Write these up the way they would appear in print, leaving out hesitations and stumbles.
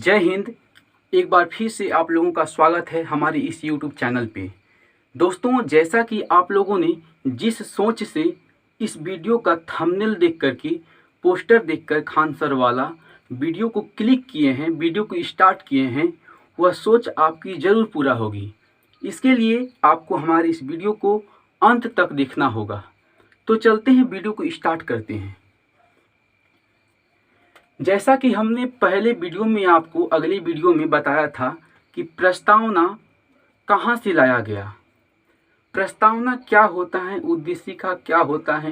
जय हिंद। एक बार फिर से आप लोगों का स्वागत है हमारे इस यूट्यूब चैनल पे। दोस्तों, जैसा कि आप लोगों ने जिस सोच से इस वीडियो का थंबनेल देख कर के पोस्टर देखकर खान सर वाला वीडियो को क्लिक किए हैं, वीडियो को स्टार्ट किए हैं, वह सोच आपकी ज़रूर पूरा होगी। इसके लिए आपको हमारे इस वीडियो को अंत तक देखना होगा। तो चलते हैं, वीडियो को स्टार्ट करते हैं। जैसा कि हमने पहले वीडियो में आपको अगले वीडियो में बताया था कि प्रस्तावना कहाँ से लाया गया, प्रस्तावना क्या होता है, उद्देशिका क्या होता है,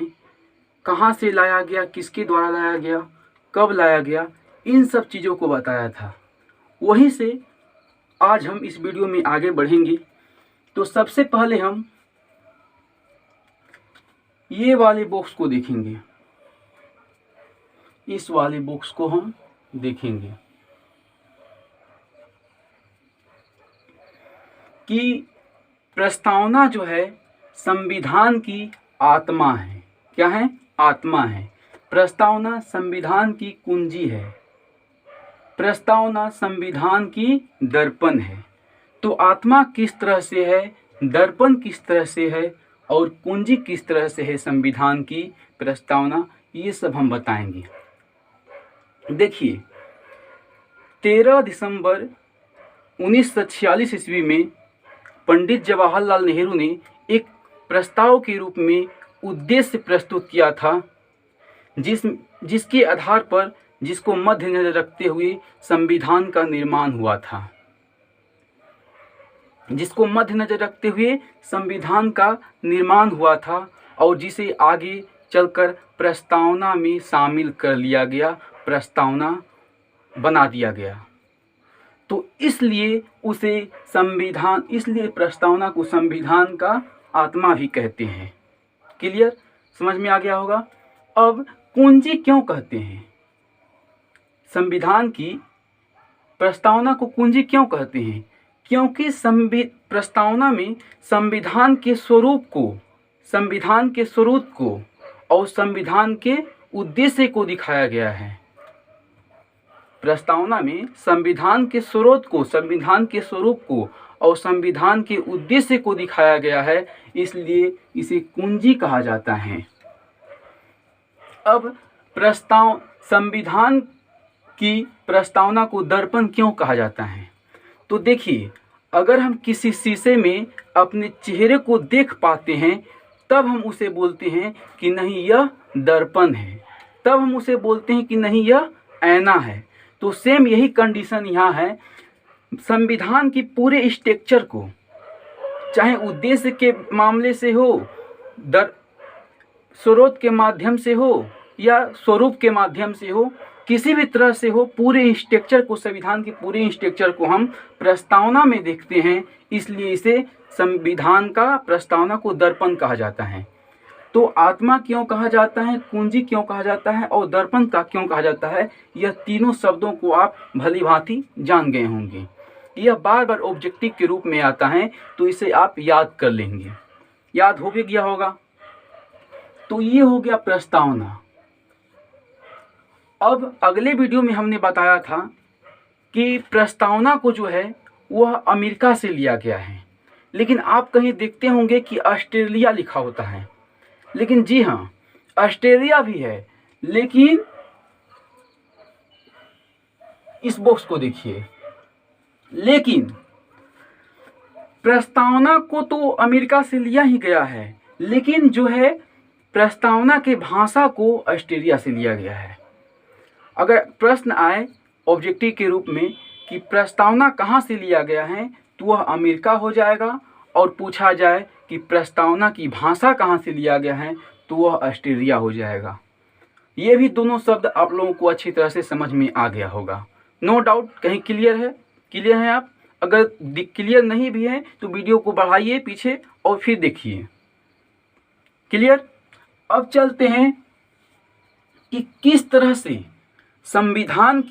कहाँ से लाया गया, किसके द्वारा लाया गया, कब लाया गया, इन सब चीज़ों को बताया था। वहीं से आज हम इस वीडियो में आगे बढ़ेंगे। तो सबसे पहले हम ये वाले बॉक्स को देखेंगे, इस वाले बॉक्स को हम देखेंगे कि प्रस्तावना जो है संविधान की आत्मा है। क्या है? आत्मा है। प्रस्तावना संविधान की कुंजी है, प्रस्तावना संविधान की दर्पण है। तो आत्मा किस तरह से है, दर्पण किस तरह से है और कुंजी किस तरह से है संविधान की प्रस्तावना, ये सब हम बताएंगे। देखिए, 13 दिसंबर 1946 ईस्वी में पंडित जवाहरलाल नेहरू ने एक प्रस्ताव के रूप में उद्देश्य प्रस्तुत किया था, जिसके आधार पर, जिसको मध्य नजर रखते हुए संविधान का निर्माण हुआ था, जिसको मध्य नजर रखते हुए संविधान का निर्माण हुआ था और जिसे आगे चलकर प्रस्तावना में शामिल कर लिया गया, प्रस्तावना बना दिया गया। तो इसलिए उसे संविधान, इसलिए प्रस्तावना को संविधान का आत्मा भी कहते हैं। क्लियर? समझ में आ गया होगा। अब कुंजी क्यों कहते हैं, संविधान की प्रस्तावना को कुंजी क्यों कहते हैं? क्योंकि प्रस्तावना में संविधान के स्वरूप को, संविधान के स्वरूप को और संविधान के उद्देश्य को दिखाया गया है। प्रस्तावना में संविधान के स्रोत को, संविधान के स्वरूप को और संविधान के उद्देश्य को दिखाया गया है, इसलिए इसे कुंजी कहा जाता है। अब संविधान की प्रस्तावना को दर्पण क्यों कहा जाता है? तो देखिए, अगर हम किसी शीशे में अपने चेहरे को देख पाते हैं तब हम उसे बोलते हैं कि नहीं यह दर्पण है, तब हम उसे बोलते हैं कि नहीं यह आईना है। तो सेम यही कंडीशन यहाँ है। संविधान की पूरे स्ट्रक्चर को, चाहे उद्देश्य के मामले से हो, स्रोत के माध्यम से हो या स्वरूप के माध्यम से हो, किसी भी तरह से हो, पूरे स्ट्रक्चर को, संविधान के पूरे स्ट्रक्चर को हम प्रस्तावना में देखते हैं, इसलिए इसे संविधान का, प्रस्तावना को दर्पण कहा जाता है। तो आत्मा क्यों कहा जाता है, कुंजी क्यों कहा जाता है और दर्पण का क्यों कहा जाता है, यह तीनों शब्दों को आप भली भांति जान गए होंगे। यह बार बार ऑब्जेक्टिव के रूप में आता है, तो इसे आप याद कर लेंगे, याद हो भी गया होगा। तो ये हो गया प्रस्तावना। अब अगले वीडियो में हमने बताया था कि प्रस्तावना को जो है वह अमेरिका से लिया गया है, लेकिन आप कहीं देखते होंगे कि ऑस्ट्रेलिया लिखा होता है। लेकिन जी हाँ, ऑस्ट्रेलिया भी है, लेकिन इस बॉक्स को देखिए, लेकिन प्रस्तावना को तो अमेरिका से लिया ही गया है, लेकिन जो है प्रस्तावना के भाषा को ऑस्ट्रेलिया से लिया गया है। अगर प्रश्न आए ऑब्जेक्टिव के रूप में कि प्रस्तावना कहाँ से लिया गया है, तो वह अमेरिका हो जाएगा, और पूछा जाए कि प्रस्तावना की भाषा कहाँ से लिया गया है, तो वह ऑस्ट्रेलिया हो जाएगा। ये भी दोनों शब्द आप लोगों को अच्छी तरह से समझ में आ गया होगा, नो डाउट। कहीं क्लियर है? क्लियर है आप? अगर क्लियर नहीं भी है तो वीडियो को बढ़ाइए पीछे और फिर देखिए। क्लियर? अब चलते हैं कि किस तरह से संविधान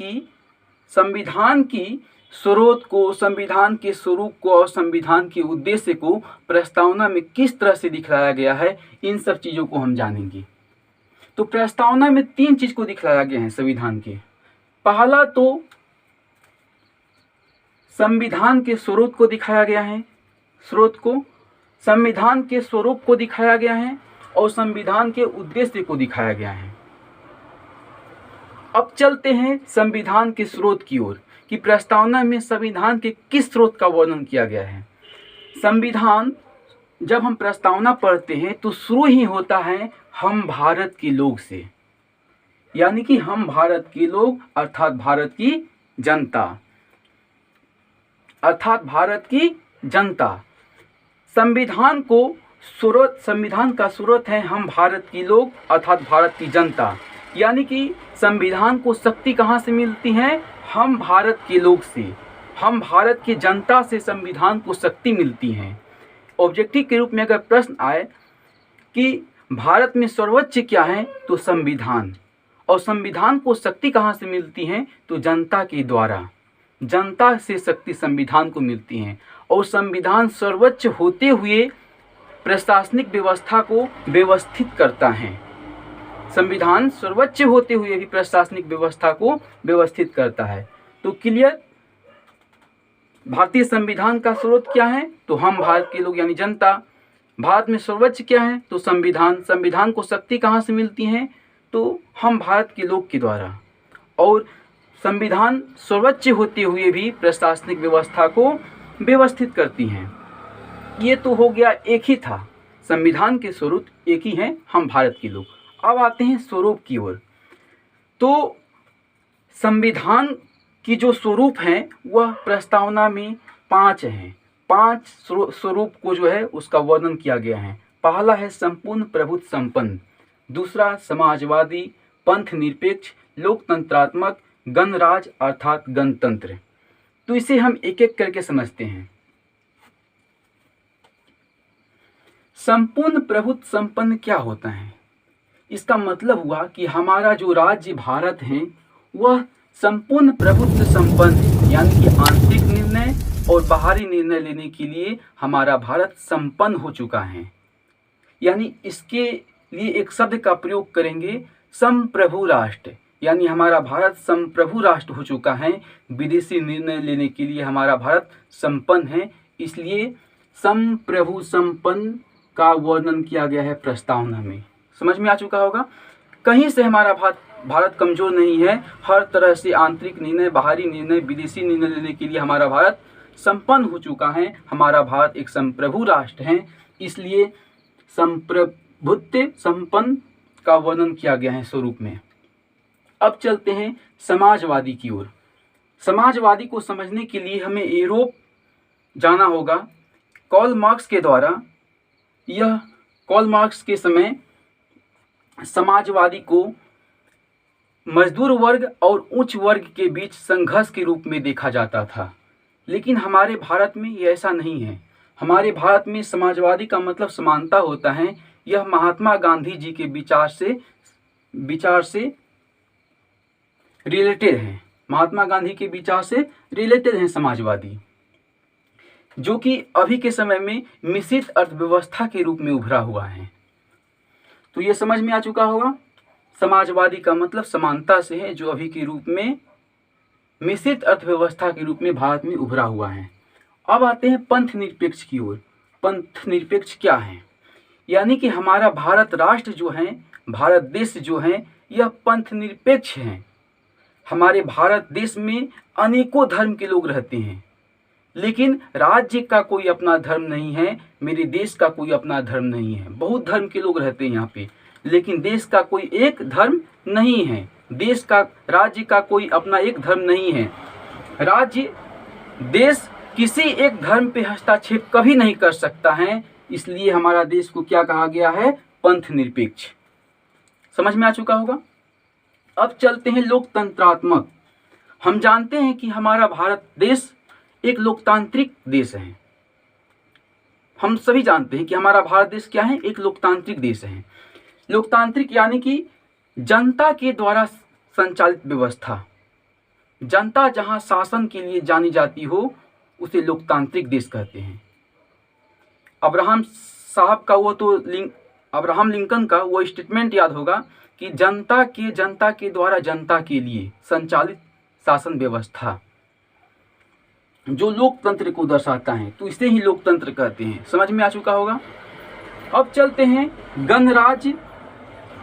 की स्रोत को, संविधान के स्वरूप को और संविधान के उद्देश्य को प्रस्तावना में किस तरह से दिखलाया गया है, इन सब चीज़ों को हम जानेंगे। तो प्रस्तावना में 3 चीज़ को दिखलाया गया है संविधान के। पहला तो संविधान के स्रोत को दिखाया गया है, संविधान के स्वरूप को दिखाया गया है और संविधान के उद्देश्य को दिखाया गया है। अब चलते हैं संविधान के स्रोत की ओर कि प्रस्तावना में संविधान के किस स्रोत का वर्णन किया गया है। संविधान जब हम प्रस्तावना पढ़ते हैं तो शुरू ही होता है हम भारत के लोग से, यानी कि हम भारत के लोग अर्थात भारत की जनता, संविधान का स्रोत है हम भारत के लोग अर्थात भारत की जनता, यानी कि संविधान को शक्ति कहाँ से मिलती है? हम भारत के लोग से, हम भारत की जनता से संविधान को शक्ति मिलती है। ऑब्जेक्टिव के रूप में अगर प्रश्न आए कि भारत में सर्वोच्च क्या है, तो संविधान, और संविधान को शक्ति कहाँ से मिलती है? तो जनता के द्वारा, जनता से शक्ति संविधान को मिलती है। और संविधान सर्वोच्च होते हुए प्रशासनिक व्यवस्था को व्यवस्थित करता है, संविधान सर्वोच्च होते हुए भी प्रशासनिक व्यवस्था को व्यवस्थित करता है। तो क्लियर, भारतीय संविधान का स्रोत क्या है? तो हम भारत के लोग यानी जनता। भारत में सर्वोच्च क्या है? तो संविधान। संविधान को शक्ति कहाँ से मिलती है? तो हम भारत के लोग के द्वारा। और संविधान सर्वोच्च होते हुए भी प्रशासनिक व्यवस्था को व्यवस्थित करती हैं। ये तो हो गया, एक ही था, संविधान के स्वरूप एक ही हैं, हम भारत के लोग। अब आते हैं स्वरूप की ओर। तो संविधान की जो स्वरूप हैं वह प्रस्तावना में 5 हैं। 5 स्वरूप को जो है उसका वर्णन किया गया है। पहला है संपूर्ण प्रभुत्व संपन्न, दूसरा समाजवादी, पंथ निरपेक्ष, लोकतंत्रात्मक, गणराज अर्थात गणतंत्र। तो इसे हम एक एक करके समझते हैं। संपूर्ण प्रभुत्व संपन्न क्या होता है? इसका मतलब हुआ कि हमारा जो राज्य भारत है वह संपूर्ण प्रभुत्व संपन्न है, यानी कि आंतरिक निर्णय और बाहरी निर्णय लेने के लिए हमारा भारत संपन्न हो चुका है। यानी इसके लिए एक शब्द का प्रयोग करेंगे, संप्रभु राष्ट्र, यानी हमारा भारत संप्रभु राष्ट्र हो चुका है। विदेशी निर्णय लेने के लिए हमारा भारत संपन्न है, इसलिए संप्रभु संपन्न का वर्णन किया गया है प्रस्तावना में। समझ में आ चुका होगा। कहीं से हमारा भारत कमज़ोर नहीं है, हर तरह से आंतरिक निर्णय, बाहरी निर्णय, विदेशी निर्णय लेने के लिए हमारा भारत संपन्न हो चुका है। हमारा भारत एक संप्रभु राष्ट्र है, इसलिए संप्रभुत्व संपन्न का वर्णन किया गया है स्वरूप में। अब चलते हैं समाजवादी की ओर। समाजवादी को समझने के लिए हमें यूरोप जाना होगा। कार्ल मार्क्स के द्वारा, यह कार्ल मार्क्स के समय समाजवादी को मजदूर वर्ग और उच्च वर्ग के बीच संघर्ष के रूप में देखा जाता था, लेकिन हमारे भारत में ये ऐसा नहीं है। हमारे भारत में समाजवादी का मतलब समानता होता है। यह महात्मा गांधी जी के विचार से रिलेटेड है। महात्मा गांधी के विचार से रिलेटेड है समाजवादी, जो कि अभी के समय में मिश्रित अर्थव्यवस्था के रूप में उभरा हुआ है। तो ये समझ में आ चुका होगा। समाजवादी का मतलब समानता से है, जो अभी के रूप में मिश्रित अर्थव्यवस्था के रूप में भारत में उभरा हुआ है। अब आते हैं पंथ निरपेक्ष की ओर। पंथ निरपेक्ष क्या है? यानी कि हमारा भारत राष्ट्र जो है, भारत देश जो है, यह पंथ निरपेक्ष है। हमारे भारत देश में अनेकों धर्म के लोग रहते हैं, लेकिन राज्य का कोई अपना धर्म नहीं है, मेरे देश का कोई अपना धर्म नहीं है। बहुत धर्म के लोग रहते हैं यहाँ पे, लेकिन देश का कोई एक धर्म नहीं है। राज्य का कोई अपना एक धर्म नहीं है। देश किसी एक धर्म पे हस्तक्षेप कभी नहीं कर सकता है, इसलिए हमारा देश को क्या कहा गया है? पंथ निरपेक्ष। समझ में आ चुका होगा। अब चलते हैं लोकतंत्रात्मक। हम जानते हैं कि हमारा भारत देश एक लोकतांत्रिक देश है। हम सभी जानते हैं कि हमारा भारत देश क्या है? एक लोकतांत्रिक देश है। लोकतांत्रिक यानी कि जनता के द्वारा संचालित व्यवस्था। जनता जहां शासन के लिए जानी जाती हो उसे लोकतांत्रिक देश कहते हैं। अब्राहम लिंकन का वो स्टेटमेंट याद होगा कि जनता के द्वारा जनता के लिए संचालित शासन व्यवस्था। जो लोकतंत्र को दर्शाता है, तो इसे ही लोकतंत्र कहते हैं। समझ में आ चुका होगा। अब चलते हैं गणराज्य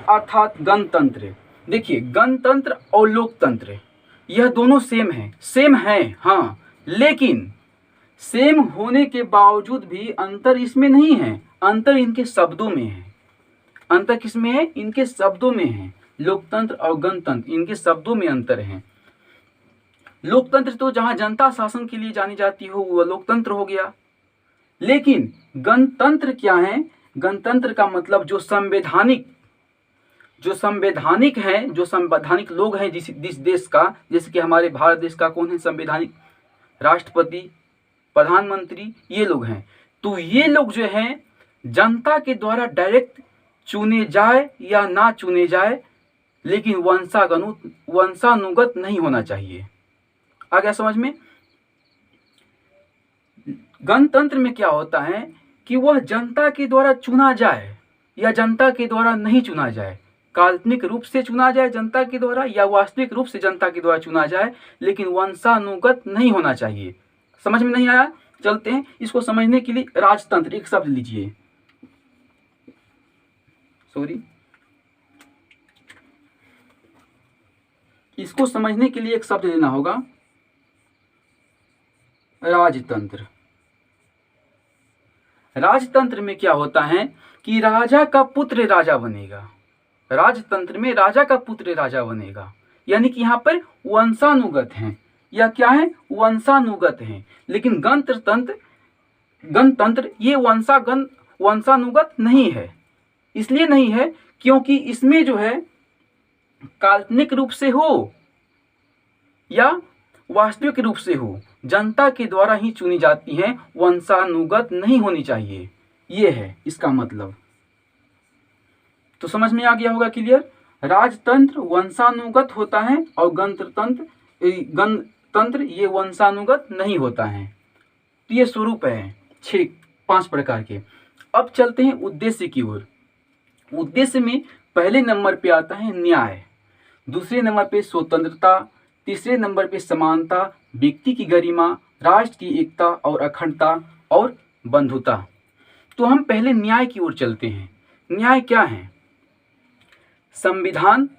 अर्थात गणतंत्र। देखिए, गणतंत्र और लोकतंत्र यह दोनों सेम है हाँ, लेकिन सेम होने के बावजूद भी अंतर इसमें नहीं है, अंतर इनके शब्दों में है। अंतर किसमें है? इनके शब्दों में है। लोकतंत्र और गणतंत्र इनके शब्दों में अंतर है। लोकतंत्र तो जहां जनता शासन के लिए जानी जाती हो वह लोकतंत्र हो गया, लेकिन गणतंत्र क्या है? गणतंत्र का मतलब जो संवैधानिक है, जो संवैधानिक लोग हैं जिस देश का, जैसे कि हमारे भारत देश का कौन है संवैधानिक? राष्ट्रपति, प्रधानमंत्री, ये लोग हैं। तो ये लोग जो हैं जनता के द्वारा डायरेक्ट चुने जाए या ना चुने जाए, लेकिन वंशानुगत नहीं होना चाहिए। आ गया समझ में? गणतंत्र में क्या होता है कि वह जनता के द्वारा चुना जाए या जनता के द्वारा नहीं चुना जाए, काल्पनिक रूप से चुना जाए जनता के द्वारा या वास्तविक रूप से जनता के द्वारा चुना जाए, लेकिन वंशानुगत नहीं होना चाहिए। समझ में नहीं आया? चलते हैं इसको समझने के लिए राजतंत्र एक शब्द लीजिए। इसको समझने के लिए एक शब्द लेना होगा, राजतंत्र। राजतंत्र में क्या होता है कि राजा का पुत्र राजा बनेगा। राजतंत्र में राजा का पुत्र राजा बनेगा, यानी कि यहाँ पर वंशानुगत हैं या क्या है? वंशानुगत हैं। लेकिन गणतंत्र ये वंशानुगत नहीं है। इसलिए नहीं है क्योंकि इसमें जो है काल्पनिक रूप से हो या वास्तविक रूप से हो, जनता के द्वारा ही चुनी जाती हैं, वंशानुगत नहीं होनी चाहिए। ये है इसका मतलब। तो समझ में आ गया होगा क्लियर? राजतंत्र वंशानुगत होता है और गणतंत्र ये वंशानुगत नहीं होता है। तो ये स्वरूप है 5 प्रकार के। अब चलते हैं उद्देश्य की ओर। उद्देश्य में पहले नंबर पे आता है न्याय, दूसरे नंबर पे स्वतंत्रता, तीसरे नंबर पे समानता, व्यक्ति की गरिमा, राष्ट्र की एकता और अखंडता और बंधुता। तो हम पहले न्याय की ओर चलते हैं। न्याय क्या है? संविधान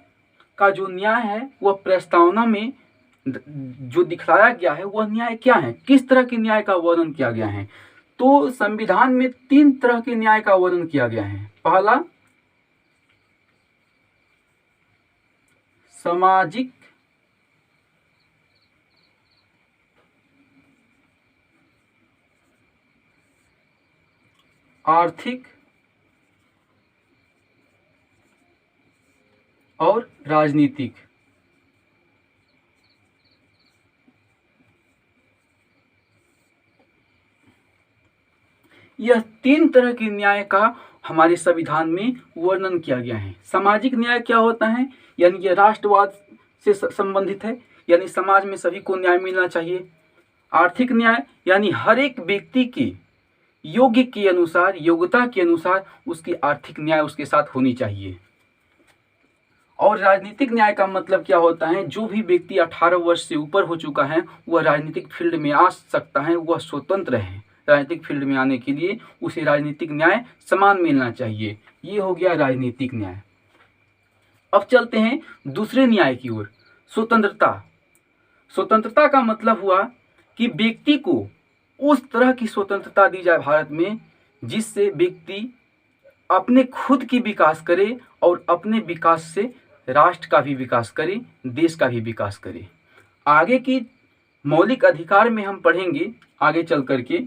का जो न्याय है वह प्रस्तावना में जो दिखलाया गया है वह न्याय क्या है, किस तरह के न्याय का वर्णन किया गया है। तो संविधान में 3 तरह के न्याय का वर्णन किया गया है। पहला सामाजिक, आर्थिक और राजनीतिक। यह 3 तरह के न्याय का हमारे संविधान में वर्णन किया गया है। सामाजिक न्याय क्या होता है? यानी यह राष्ट्रवाद से संबंधित है, यानी समाज में सभी को न्याय मिलना चाहिए। आर्थिक न्याय यानी हर एक व्यक्ति के योग्य के अनुसार, योग्यता के अनुसार उसकी आर्थिक न्याय उसके साथ होनी चाहिए। और राजनीतिक न्याय का मतलब क्या होता है? जो भी व्यक्ति 18 वर्ष से ऊपर हो चुका है वह राजनीतिक फील्ड में आ सकता है, वह स्वतंत्र है। राजनीतिक फील्ड में आने के लिए उसे राजनीतिक न्याय समान मिलना चाहिए। ये हो गया राजनीतिक न्याय। अब चलते हैं दूसरे न्याय की ओर, स्वतंत्रता। स्वतंत्रता का मतलब हुआ कि व्यक्ति को उस तरह की स्वतंत्रता दी जाए भारत में जिससे व्यक्ति अपने खुद की विकास करे और अपने विकास से राष्ट्र का भी विकास करे, देश का भी विकास करे। आगे की मौलिक अधिकार में हम पढ़ेंगे आगे चल करके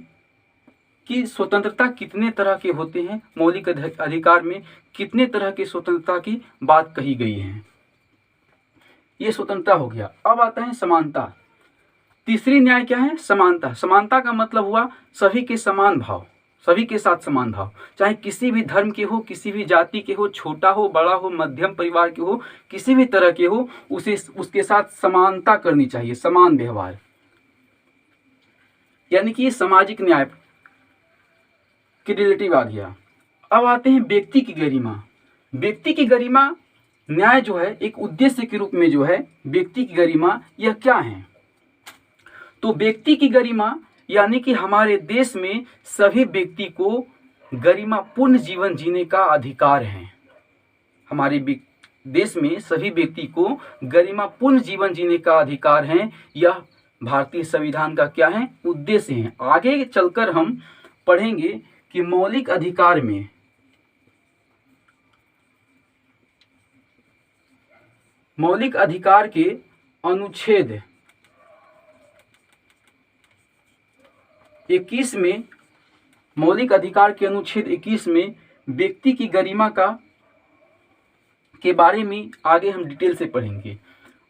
कि स्वतंत्रता कितने तरह के होते हैं, मौलिक अधिकार में कितने तरह की स्वतंत्रता की बात कही गई है। ये स्वतंत्रता हो गया। अब आता है समानता। तीसरी न्याय क्या है? समानता। समानता का मतलब हुआ सभी के समान भाव, सभी के साथ समान भाव, चाहे किसी भी धर्म के हो, किसी भी जाति के हो, छोटा हो, बड़ा हो, मध्यम परिवार के हो, किसी भी तरह के हो, उसके साथ समानता करनी चाहिए, समान व्यवहार। यानी कि सामाजिक न्याय के रिलेटिव आ गया। अब आते हैं व्यक्ति की गरिमा। व्यक्ति की गरिमा न्याय जो है एक उद्देश्य के रूप में जो है व्यक्ति की गरिमा, यह क्या है? तो व्यक्ति की गरिमा यानी कि हमारे देश में सभी व्यक्ति को गरिमापूर्ण जीवन जीने का अधिकार है। हमारे देश में सभी व्यक्ति को गरिमापूर्ण जीवन जीने का अधिकार है। यह भारतीय संविधान का क्या है? उद्देश्य है। आगे चलकर हम पढ़ेंगे कि मौलिक अधिकार में मौलिक अधिकार के अनुच्छेद 21 में मौलिक अधिकार के अनुच्छेद 21 में व्यक्ति की गरिमा के बारे में आगे हम डिटेल से पढ़ेंगे।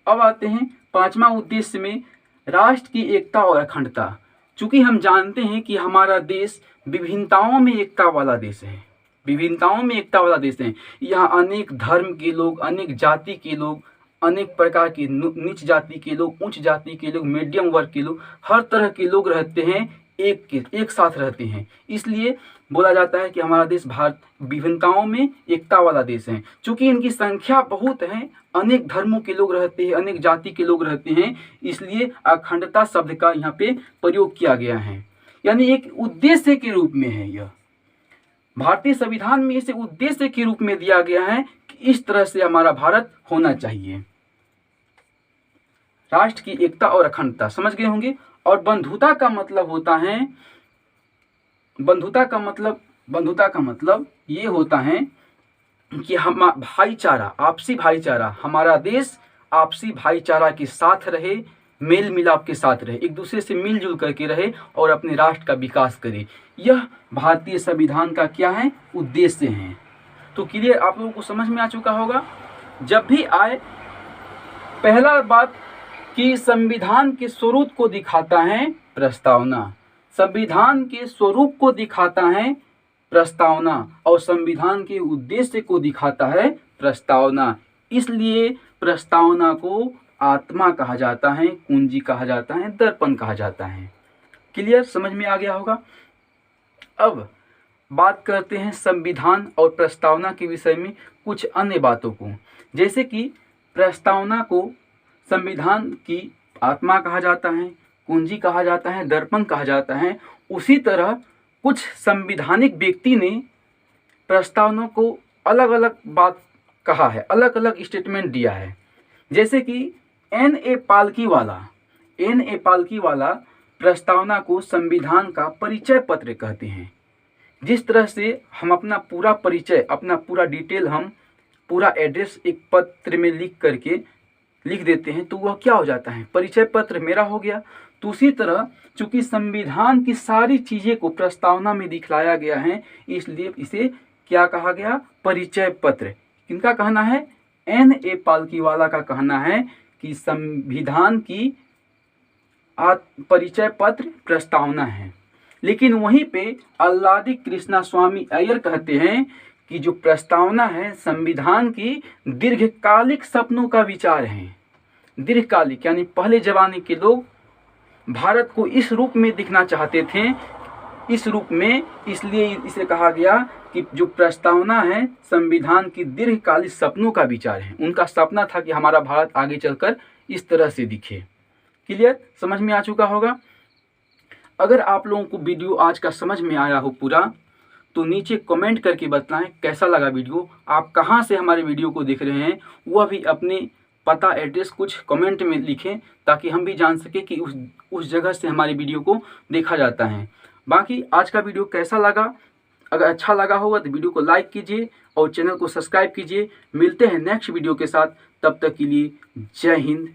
अब आते हैं 5वां उद्देश्य में, राष्ट्र की एकता और अखंडता। चूँकि हम जानते हैं कि हमारा देश विभिन्नताओं में एकता वाला देश है, विभिन्नताओं में एकता वाला देश है। यहाँ अनेक धर्म के लोग, अनेक जाति के लोग, अनेक प्रकार की नीच जाति के लोग, उच्च जाति के लोग, मीडियम वर्ग के लोग, हर तरह के लोग रहते हैं, एक साथ रहते हैं। इसलिए बोला जाता है कि हमारा देश भारत विभिन्नताओं में एकता वाला देश है। चूँकि इनकी संख्या बहुत है, अनेक धर्मों के लोग रहते हैं, अनेक जाति के लोग रहते हैं, इसलिए अखंडता शब्द का यहाँ पे प्रयोग किया गया है। यानी एक उद्देश्य के रूप में है। यह भारतीय संविधान में इसे उद्देश्य के रूप में दिया गया है कि इस तरह से हमारा भारत होना चाहिए। राष्ट्र की एकता और अखंडता समझ गए होंगे। और बंधुता का मतलब होता है, बंधुता का मतलब ये होता है कि हम भाईचारा, आपसी भाईचारा, हमारा देश आपसी भाईचारा के साथ रहे, मेल मिलाप के साथ रहे, एक दूसरे से मिलजुल करके रहे और अपने राष्ट्र का विकास करे। यह भारतीय संविधान का क्या है? उद्देश्य है। तो क्लियर आप लोगों को समझ में आ चुका होगा। जब भी आए, पहला बात कि संविधान के स्वरूप को दिखाता है प्रस्तावना, संविधान के स्वरूप को दिखाता है प्रस्तावना, और संविधान के उद्देश्य को दिखाता है प्रस्तावना। इसलिए प्रस्तावना को आत्मा कहा जाता है, कुंजी कहा जाता है, दर्पण कहा जाता है। क्लियर, समझ में आ गया होगा। अब बात करते हैं संविधान और प्रस्तावना के विषय में कुछ अन्य बातों को। जैसे कि प्रस्तावना को संविधान की आत्मा कहा जाता है, कुंजी कहा जाता है, दर्पण कहा जाता है। उसी तरह कुछ संवैधानिक व्यक्ति ने प्रस्तावना को अलग अलग बात कहा है, अलग अलग स्टेटमेंट दिया है। जैसे कि N.A. पालकी वाला प्रस्तावना को संविधान का परिचय पत्र कहते हैं। जिस तरह से हम अपना पूरा परिचय, अपना पूरा डिटेल, हम पूरा एड्रेस एक पत्र में लिख देते हैं, तो वह क्या हो जाता है? परिचय पत्र मेरा हो गया। तो उसी तरह चूंकि संविधान की सारी चीज़ें को प्रस्तावना में दिखलाया गया है, इसलिए इसे क्या कहा गया? परिचय पत्र। किनका कहना है? N.A. पालकीवाला का कहना है कि संविधान की परिचय पत्र प्रस्तावना है। लेकिन वहीं पे अल्लादी कृष्णा स्वामी अय्यर कहते हैं कि जो प्रस्तावना है संविधान की दीर्घकालिक सपनों का विचार है। दीर्घकालिक यानी पहले जमाने के लोग भारत को इस रूप में दिखना चाहते थे, इस रूप में, इसलिए इसे कहा गया कि जो प्रस्तावना है संविधान की दीर्घकालिक सपनों का विचार है। उनका सपना था कि हमारा भारत आगे चलकर इस तरह से दिखे। क्लियर, समझ में आ चुका होगा। अगर आप लोगों को वीडियो आज का समझ में आया हो पूरा, तो नीचे कमेंट करके बताएं कैसा लगा वीडियो, आप कहां से हमारे वीडियो को देख रहे हैं, वह भी अपने पता एड्रेस कुछ कमेंट में लिखें, ताकि हम भी जान सके कि उस जगह से हमारे वीडियो को देखा जाता है। बाकी आज का वीडियो कैसा लगा, अगर अच्छा लगा होगा तो वीडियो को लाइक कीजिए और चैनल को सब्सक्राइब कीजिए। मिलते हैं नेक्स्ट वीडियो के साथ, तब तक के लिए जय हिंद,